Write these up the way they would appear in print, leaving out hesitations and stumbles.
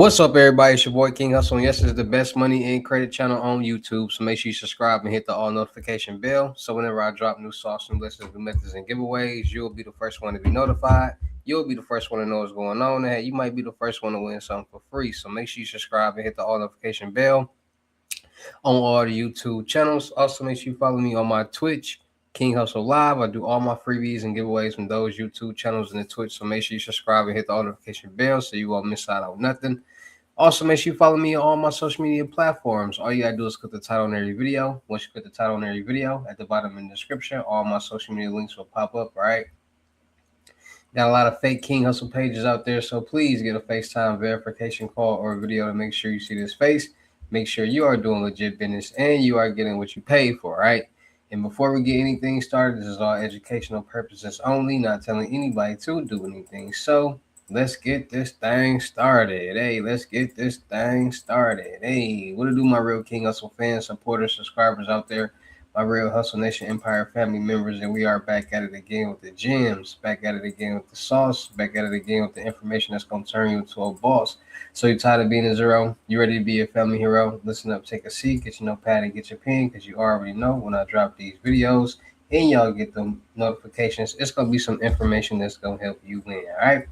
What's up, everybody? It's your boy King Hussle, and yes, this is the best money and credit channel on YouTube. So make sure you subscribe and hit the all notification bell. So whenever I drop new sauce, new lessons, new methods, and giveaways, you'll be the first one to be notified. You'll be the first one to know what's going on. And you might be the first one to win something for free. So make sure you subscribe and hit the all notification bell on all the YouTube channels. Also, make sure you follow me on my Twitch, King Hussle Live. I do all my freebies and giveaways from those YouTube channels and the Twitch. So make sure you subscribe and hit the all notification bell so you won't miss out on nothing. Also, make sure you follow me on all my social media platforms. All you gotta do is click the title on every video. Once you click the title on every video, at the bottom in the description, all my social media links will pop up, all right? Got a lot of fake King Hustle pages out there, so please get a FaceTime verification call or video to make sure you see this face. Make sure you are doing legit business and you are getting what you paid for, right? And before we get anything started, this is all educational purposes only, not telling anybody to do anything. So let's get this thing started. Hey, let's get this thing started. Hey, what to do, my real King Hustle fans, supporters, subscribers out there, my real Hustle Nation Empire family members, and we are back at it again with the gems, back at it again with the sauce, back at it again with the information that's going to turn you into a boss. So you're tired of being a zero? You ready to be a family hero? Listen up, take a seat, get your notepad and get your pen, because you already know when I drop these videos and y'all get the notifications, it's going to be some information that's going to help you win, all right?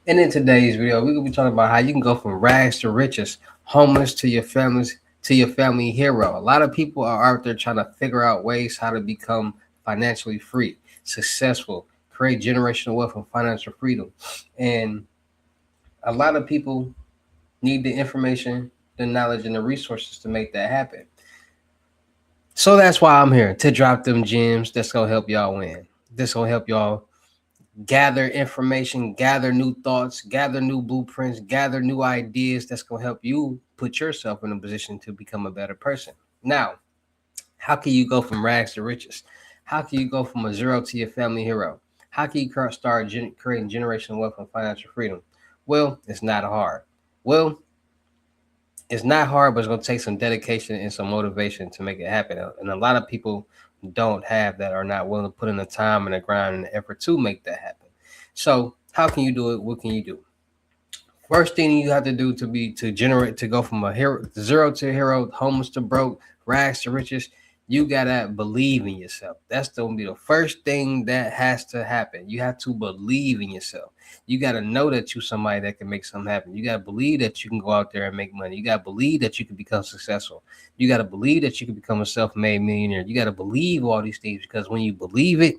And in today's video, we're gonna be talking about how you can go from rags to riches, homeless to your family hero. A lot of people are out there trying to figure out ways how to become financially free, successful, create generational wealth and financial freedom. And a lot of people need the information, the knowledge, and the resources to make that happen. So that's why I'm here to drop them gems that's gonna help y'all win. This gonna help y'all gather information, gather new thoughts, gather new blueprints, gather new ideas that's going to help you put yourself in a position to become a better person. Now, how can you go from rags to riches? How can you go from a zero to your family hero? How can you start creating generational wealth and financial freedom? Well, it's not hard. Well, it's not hard, but it's going to take some dedication and some motivation to make it happen. And a lot of people don't have that, are not willing to put in the time and the grind and the effort to make that happen. So how can you do it? What can you do? First thing you have to do to go from a hero, zero to a hero, homeless to broke, rags to riches, you gotta believe in yourself. That's gonna be the first thing that has to happen. You have to believe in yourself. You gotta know that you're somebody that can make something happen. You gotta believe that you can go out there and make money. You gotta believe that you can become successful. You gotta believe that you can become a self-made millionaire. You gotta believe all these things, because when you believe it,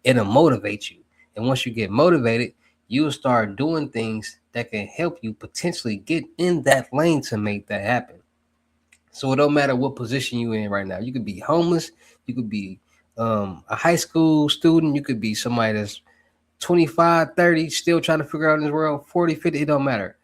it'll motivate you. And once you get motivated, you'll start doing things that can help you potentially get in that lane to make that happen. So it don't matter what position you're in right now. You could be homeless. You could be a high school student. You could be somebody that's 25, 30, still trying to figure out in this world, 40, 50, it don't matter.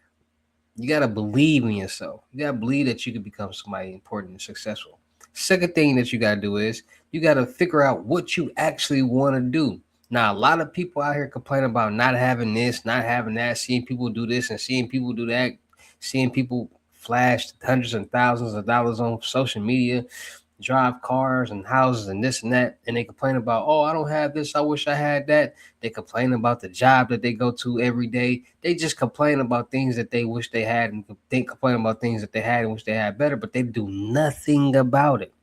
You got to believe in yourself. You got to believe that you can become somebody important and successful. Second thing that you got to do is you got to figure out what you actually want to do. Now, a lot of people out here complain about not having this, not having that, seeing people do this and seeing people do that, seeing people flash hundreds and thousands of dollars on social media, drive cars and houses and this and that, and they complain about, oh, I don't have this, I wish I had that. They complain about the job that they go to every day. They just complain about things that they wish they had, and they complain about things that they had and wish they had better, but they do nothing about it.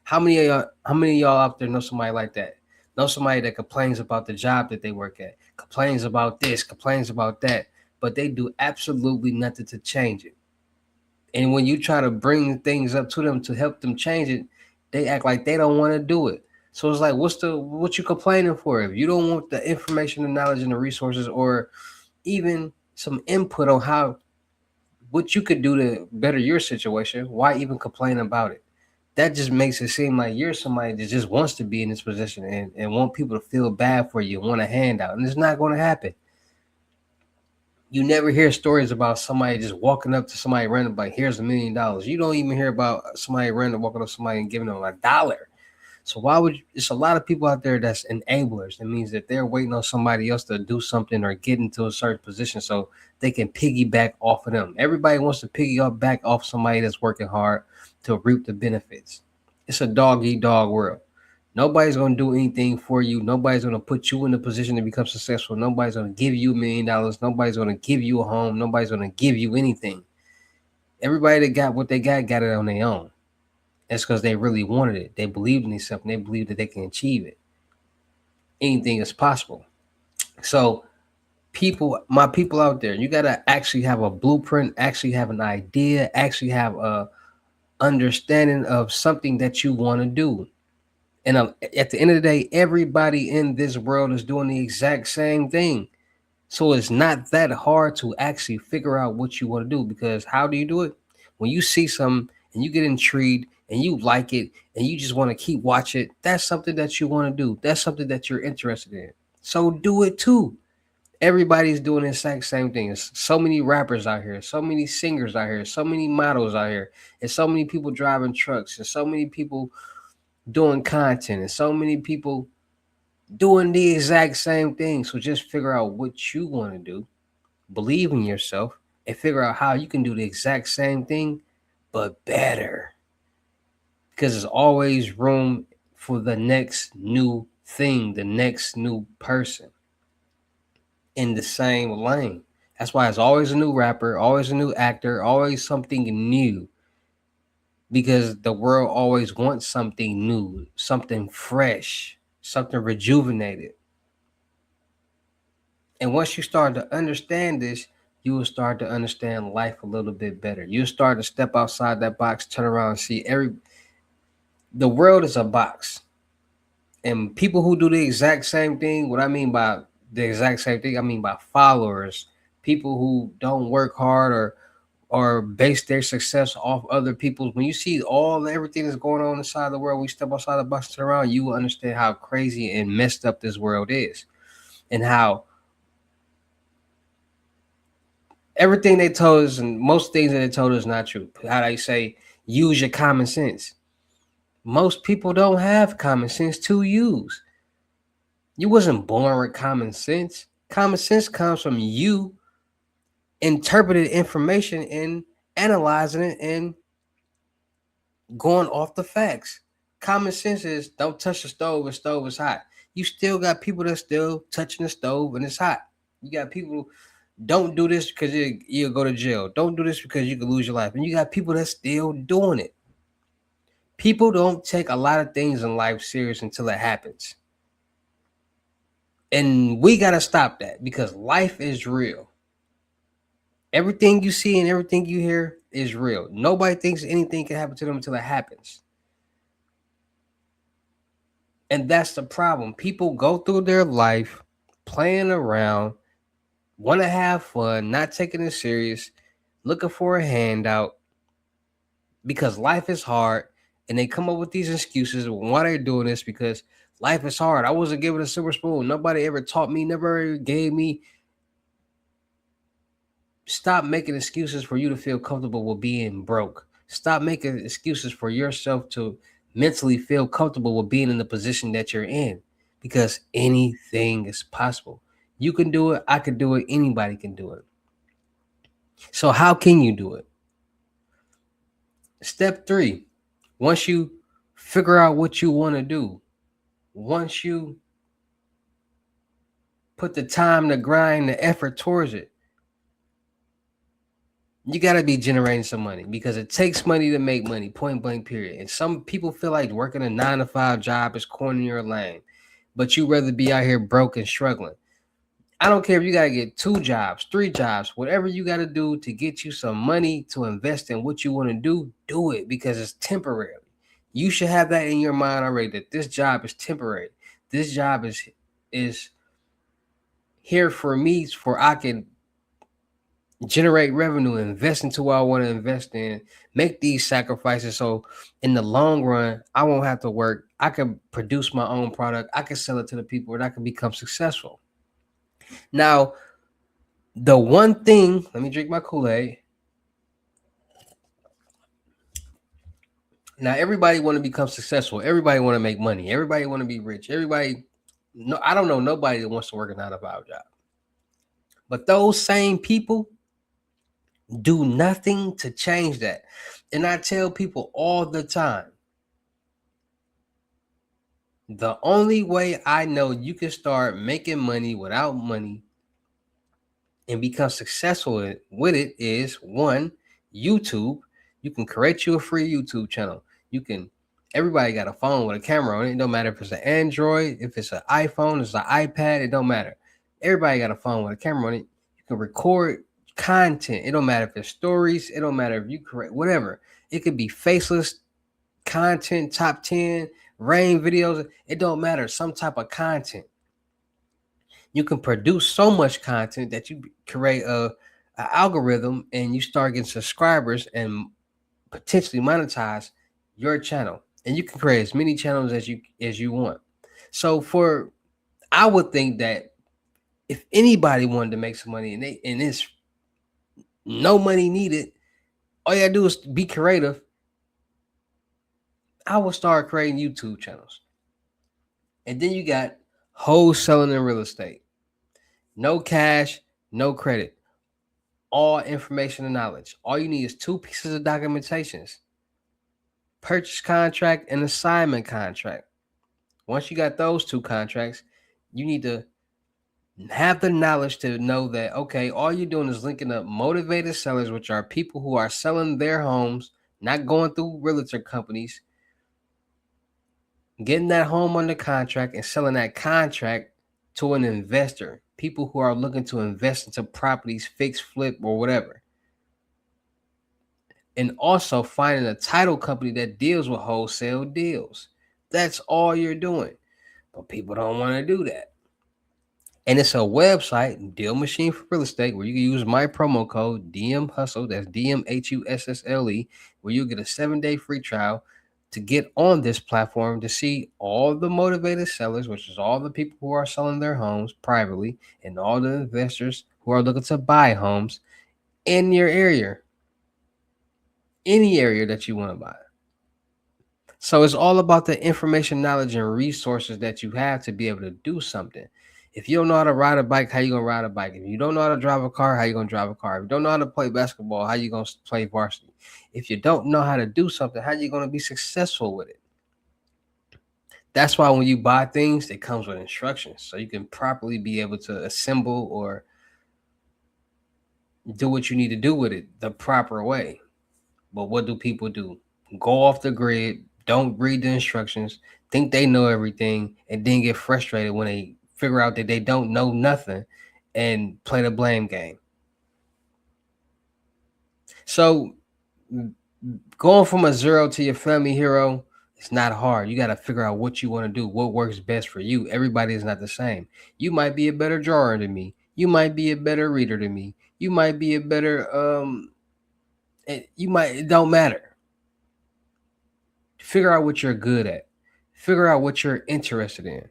How many of y'all out there know somebody like that? Know somebody that complains about the job that they work at, complains about this, complains about that, but they do absolutely nothing to change it. And when you try to bring things up to them to help them change it, they act like they don't want to do it. So it's like, what you complaining for? If you don't want the information, the knowledge, and the resources, or even some input on what you could do to better your situation, why even complain about it? That just makes it seem like you're somebody that just wants to be in this position and want people to feel bad for you, want a handout. And it's not going to happen. You never hear stories about somebody just walking up to somebody random, like, here's $1 million. You don't even hear about somebody random walking up to somebody and giving them $1. So why would you? It's a lot of people out there that's enablers. It means that they're waiting on somebody else to do something or get into a certain position so they can piggyback off of them. Everybody wants to piggyback off somebody that's working hard to reap the benefits. It's a dog eat dog world. Nobody's going to do anything for you. Nobody's going to put you in a position to become successful. Nobody's going to give you $1 million. Nobody's going to give you a home. Nobody's going to give you anything. Everybody that got what they got it on their own. That's because they really wanted it. They believed in themselves and they believed that they can achieve it. Anything is possible. So my people out there, you got to actually have a blueprint, actually have an idea, actually have a understanding of something that you want to do. And at the end of the day, everybody in this world is doing the exact same thing. So it's not that hard to actually figure out what you want to do, because how do you do it? When you see something and you get intrigued and you like it and you just want to keep watching it, that's something that you want to do. That's something that you're interested in. So do it too. Everybody's doing the exact same thing. There's so many rappers out here, so many singers out here, so many models out here, and so many people driving trucks, and so many people doing content, and so many people doing the exact same thing. So just figure out what you want to do, believe in yourself, and figure out how you can do the exact same thing, but better. Because there's always room for the next new thing, the next new person in the same lane. That's why it's always a new rapper, always a new actor, always something new. Because the world always wants something new, something fresh, something rejuvenated. And once you start to understand this, you will start to understand life a little bit better. You'll start to step outside that box, turn around and see the world is a box. And people who do the exact same thing, what I mean by the exact same thing, I mean by followers, people who don't work hard or base their success off other people's. When you see everything that's going on inside the world, we step outside the box, turn around, you will understand how crazy and messed up this world is, and how everything they told us and most things that they told us not true. How they say, use your common sense. Most people don't have common sense to use. You wasn't born with common sense. Common sense comes from you interpreting information and analyzing it and going off the facts. Common sense is don't touch the stove if the stove is hot. You still got people that still touching the stove and it's hot. You got people, don't do this because you'll go to jail. Don't do this because you could lose your life. And you got people that's still doing it. People don't take a lot of things in life serious until it happens. And we got to stop that, because life is real. Everything you see and everything you hear is real. Nobody thinks anything can happen to them until it happens. And that's the problem. People go through their life playing around, want to have fun, not taking it serious, looking for a handout, because life is hard. And they come up with these excuses why they're doing this, because life is hard. I wasn't given a silver spoon. Nobody ever taught me, never ever gave me. Stop making excuses for you to feel comfortable with being broke. Stop making excuses for yourself to mentally feel comfortable with being in the position that you're in, because anything is possible. You can do it. I can do it. Anybody can do it. So how can you do it? Step 3, once you figure out what you want to do, once you put the time, the grind, the effort towards it, you got to be generating some money, because it takes money to make money, point blank, period. And some people feel like working a 9-to-5 job is corny or lame, but you rather be out here broke and struggling. I don't care if you got to get 2 jobs, 3 jobs, whatever you got to do to get you some money to invest in what you want to do it, because it's temporary. You should have that in your mind already, that this job is temporary. This job is here for me, for I can generate revenue, invest into what I want to invest in, make these sacrifices. So in the long run, I won't have to work. I can produce my own product. I can sell it to the people and I can become successful. Now, the one thing, let me drink my Kool-Aid. Now, everybody want to become successful. Everybody want to make money. Everybody want to be rich. Everybody, no, I don't know nobody that wants to work a 9-to-5 job. But those same people do nothing to change that. And I tell people all the time, The only way I know you can start making money without money and become successful with it is one, YouTube. You can create you a free YouTube channel. You can. Everybody got a phone with a camera on it. It don't matter if it's an Android, if it's an iPhone, it's an iPad. It don't matter. Everybody got a phone with a camera on it. You can record content. It don't matter if it's stories. It don't matter if you create whatever. It could be faceless content, top 10, rain videos. It don't matter. Some type of content. You can produce so much content that you create a algorithm and you start getting subscribers and potentially monetize your channel. And you can create as many channels as you want. So for I would think that if anybody wanted to make some money and it's no money needed, all you gotta do is be creative. I would start creating YouTube channels. And then you got wholesaling in real estate. No cash, no credit. All information and knowledge. All you need is two pieces of documentations: purchase contract and assignment contract. Once you got those two contracts, you need to have the knowledge to know that, okay, all you're doing is linking up motivated sellers, which are people who are selling their homes, not going through realtor companies, getting that home under contract and selling that contract to an investor, people who are looking to invest into properties, fix, flip, or whatever. And also finding a title company that deals with wholesale deals. That's all you're doing. But people don't want to do that. And it's a website, Deal Machine for Real Estate, where you can use my promo code DM Hustle, that's DMHUSSLE, where you get a 7-day free trial to get on this platform to see all the motivated sellers, which is all the people who are selling their homes privately, and all the investors who are looking to buy homes in your area, any area that you want to buy. So it's all about the information, knowledge, and resources that you have to be able to do something. If you don't know how to ride a bike, how you gonna ride a bike? If you don't know how to drive a car, how you gonna drive a car? If you don't know how to play basketball, how you gonna play varsity? If you don't know how to do something, how you gonna be successful with it? That's why when you buy things, it comes with instructions, so you can properly be able to assemble or do what you need to do with it the proper way. But what do people do? Go off the grid, don't read the instructions, think they know everything, and then get frustrated when they figure out that they don't know nothing and play the blame game. So going from a zero to your family hero, it's not hard. You got to figure out what you want to do, what works best for you. Everybody is not the same. You might be a better drawer than me. You might be a better reader than me. You might be a better it don't matter. Figure out what you're good at. Figure out what you're interested in.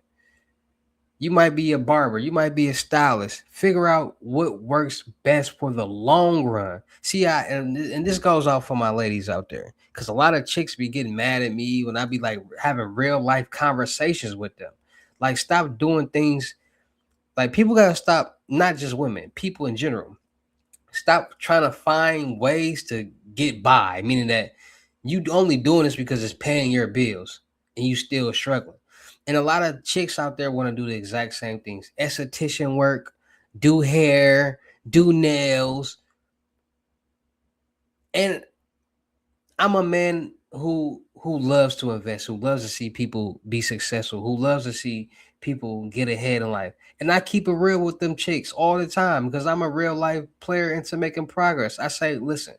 You might be a barber. You might be a stylist. Figure out what works best for the long run. See, and this goes out for my ladies out there, because a lot of chicks be getting mad at me when I be like having real life conversations with them. Like, stop doing things. Like, people gotta stop. Not just women, people in general. Stop trying to find ways to get by, meaning that you only doing this because it's paying your bills and you still struggling. And a lot of chicks out there want to do the exact same things: esthetician work, do hair, do nails. And I'm a man who loves to invest, who loves to see people be successful, who loves to see people get ahead in life. And I keep it real with them chicks all the time because I'm a real life player into making progress. I say, listen,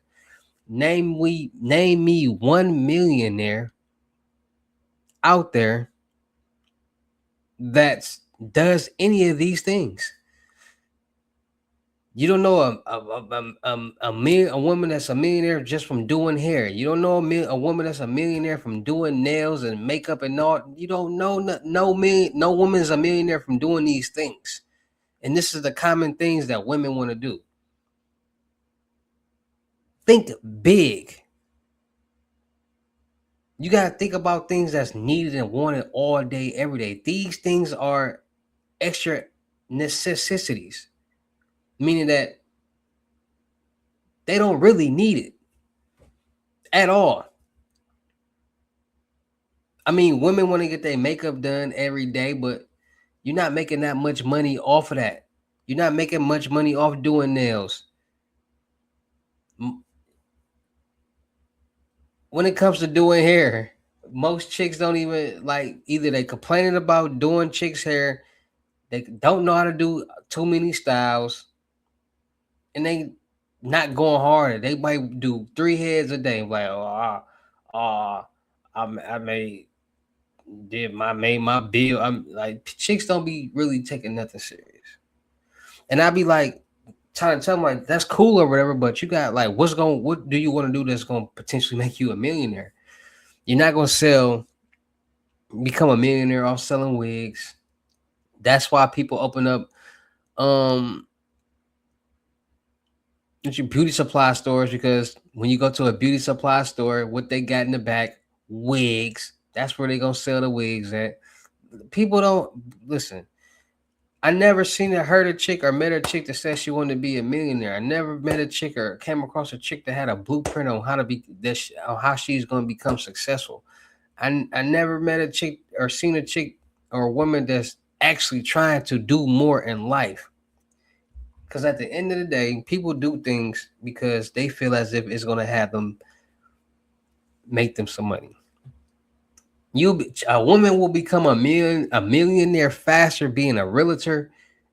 name me one millionaire out there that does any of these things. You don't know a woman that's a millionaire just from doing hair. You don't know a woman that's a millionaire from doing nails and makeup and all. You don't know no woman's a millionaire from doing these things. And this is the common things that women want to do. Think big. You got to think about things that's needed and wanted all day, every day. These things are extra necessities, meaning that they don't really need it at all. I mean, women want to get their makeup done every day, but you're not making that much money off of that. You're not making much money off doing nails. When it comes to doing hair, most chicks don't even like, either they complaining about doing chicks' hair, they don't know how to do too many styles, and they not going harder. They might do 3 heads a day. Like, uh, I made made my bill. I'm like, chicks don't be really taking nothing serious, and I be like trying to tell them like that's cool or whatever, but you got like what do you want to do that's gonna potentially make you a millionaire? You're not gonna become a millionaire off selling wigs. That's why people open up um beauty supply stores, because when you go to a beauty supply store, what they got in the back, wigs. That's where they gonna sell the wigs at. People don't listen. I never seen or heard a chick or met a chick that said she wanted to be a millionaire. I never met a chick or came across a chick that had a blueprint on how to be this, on how she's going to become successful. I never met a chick or seen a chick or a woman that's actually trying to do more in life. Because at the end of the day, people do things because they feel as if it's going to have them make them some money. A woman will become a millionaire faster being a realtor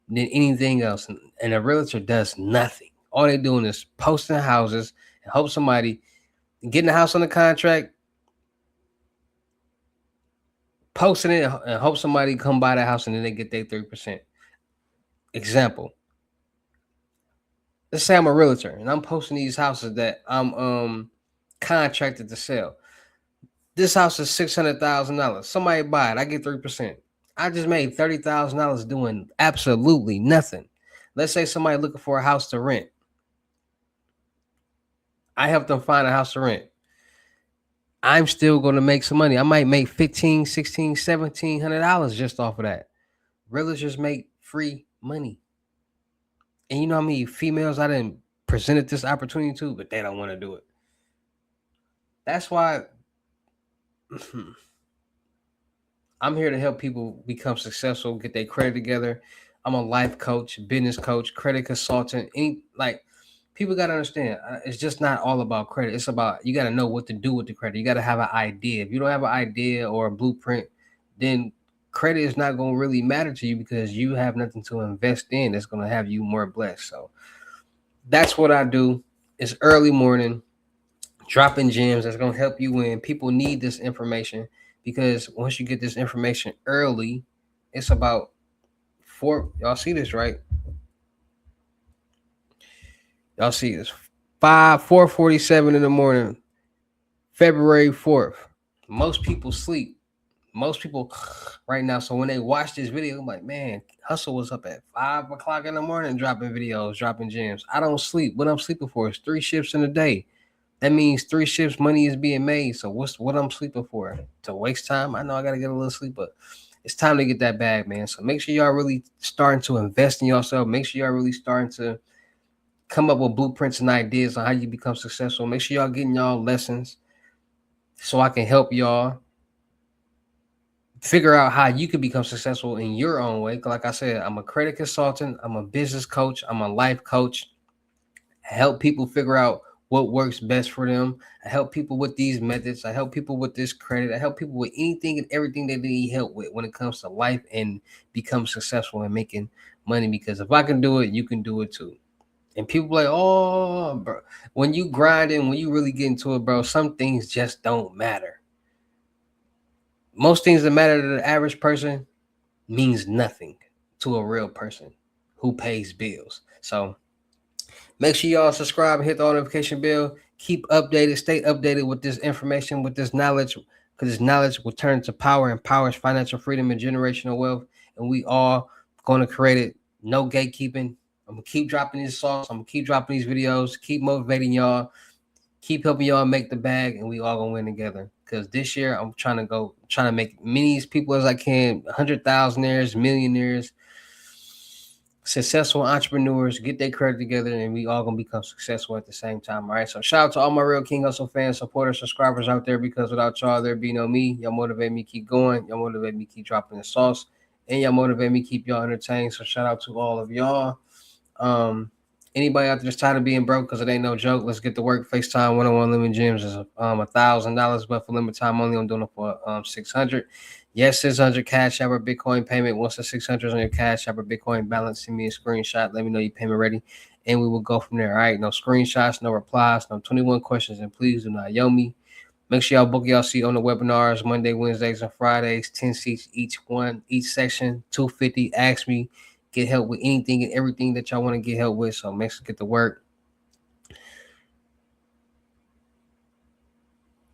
than anything else, and a realtor does nothing. All they doing is posting houses and hope somebody getting the house on the contract, posting it, and hope somebody come buy the house and then they get their 3%. Example: let's say I'm a realtor and I'm posting these houses that I'm contracted to sell. This house is $600,000. Somebody buy it, I get 3%. I just made $30,000 doing absolutely nothing. Let's say somebody looking for a house to rent. I help them find a house to rent. I'm still going to make some money. I might make 15, 16, $1,700 just off of that. Realtors make free money. And you know how many females I didn't presented this opportunity to, but they don't want to do it. That's why I'm here to help people become successful, get their credit together. I'm a life coach, business coach, credit consultant. People got to understand, it's just not all about credit. It's about, you got to know what to do with the credit. You got to have an idea. If you don't have an idea or a blueprint, then credit is not going to really matter to you because you have nothing to invest in that's going to have you more blessed. So that's what I do. It's early morning, dropping gems that's going to help you win. People need this information because once you get this information early, it's about y'all see this, right? Y'all see this. 4:47 in the morning, February 4th. Most people sleep. Most people right now. So when they watch this video, I'm like, man, Hussle was up at 5 o'clock in the morning dropping videos, dropping gems. I don't sleep. What I'm sleeping for is 3 shifts in a day. That means 3 shifts money is being made. So what I'm sleeping for? To waste time? I know I gotta get a little sleep, but it's time to get that bag, man. So make sure y'all really starting to invest in yourself. Make sure y'all really starting to come up with blueprints and ideas on how you become successful. Make sure y'all getting y'all lessons so I can help y'all figure out how you can become successful in your own way. Like I said, I'm a credit consultant, I'm a business coach, I'm a life coach. I help people figure out what works best for them. I help people with these methods. I help people with this credit. I help people with anything and everything they need help with when it comes to life and become successful and making money. Because if I can do it, you can do it too. And people like, oh, bro, when you grind and when you really get into it, bro, some things just don't matter. Most things that matter to the average person means nothing to a real person who pays bills. So make sure y'all subscribe and hit the notification bell. Keep updated, stay updated with this information, with this knowledge, because this knowledge will turn to power, and power is financial freedom and generational wealth. And we all going to create it. No gatekeeping. I'm gonna keep dropping these songs. I'm gonna keep dropping these videos. Keep motivating y'all. Keep helping y'all make the bag, and we all gonna win together. Because this year I'm trying to make many people as I can, 100,000aires, millionaires. successful entrepreneurs get their credit together, and we all gonna become successful at the same time. All right. So shout out to all my real King Hustle fans, supporters, subscribers out there, because without y'all there'd be no me. Y'all motivate me keep going. Y'all motivate me keep dropping the sauce, and y'all motivate me keep y'all entertained. So shout out to all of y'all. Um, Anybody out there that's tired of being broke, because it ain't no joke, let's get to work. FaceTime 101 Limit Gyms is $1,000, but for limited time only. I'm doing it for 600. Yes, 600 cash app or Bitcoin payment. Once the 600 is on your cash app or Bitcoin balance, send me a screenshot. Let me know your payment ready, and we will go from there. All right, no screenshots, no replies, no 21 questions, and please do not yell me. Make sure y'all book y'all seat on the webinars Monday, Wednesdays, and Fridays. 10 seats each section, 250. Ask me, get help with anything and everything that y'all want to get help with. So make sure to get to work.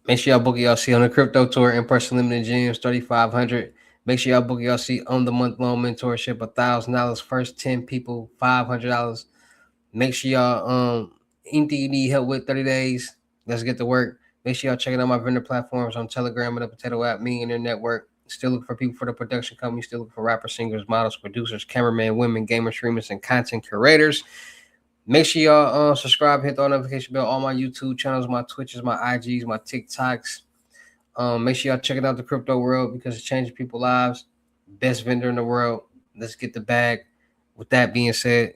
Make sure y'all book y'all seat on the crypto tour, in-person limited gyms, 3,500. Make sure y'all book y'all seat on the month-long mentorship, $1,000. First 10 people, $500. Make sure y'all anything you need help with, 30 days. Let's get to work. Make sure y'all checking out my vendor platforms on Telegram and the Potato App, me and their network. Still looking for people for the production company. Still looking for rappers, singers, models, producers, cameramen, women, gamers, streamers, and content curators. Make sure y'all subscribe, hit the notification bell. All my YouTube channels, my Twitches, my IGs, my TikToks. Make sure y'all checking out the crypto world, because it's changing people's lives. Best vendor in the world. Let's get the bag. With that being said,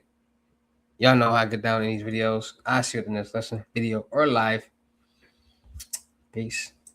y'all know how I get down in these videos. I'll see you at the next lesson, video, or live. Peace.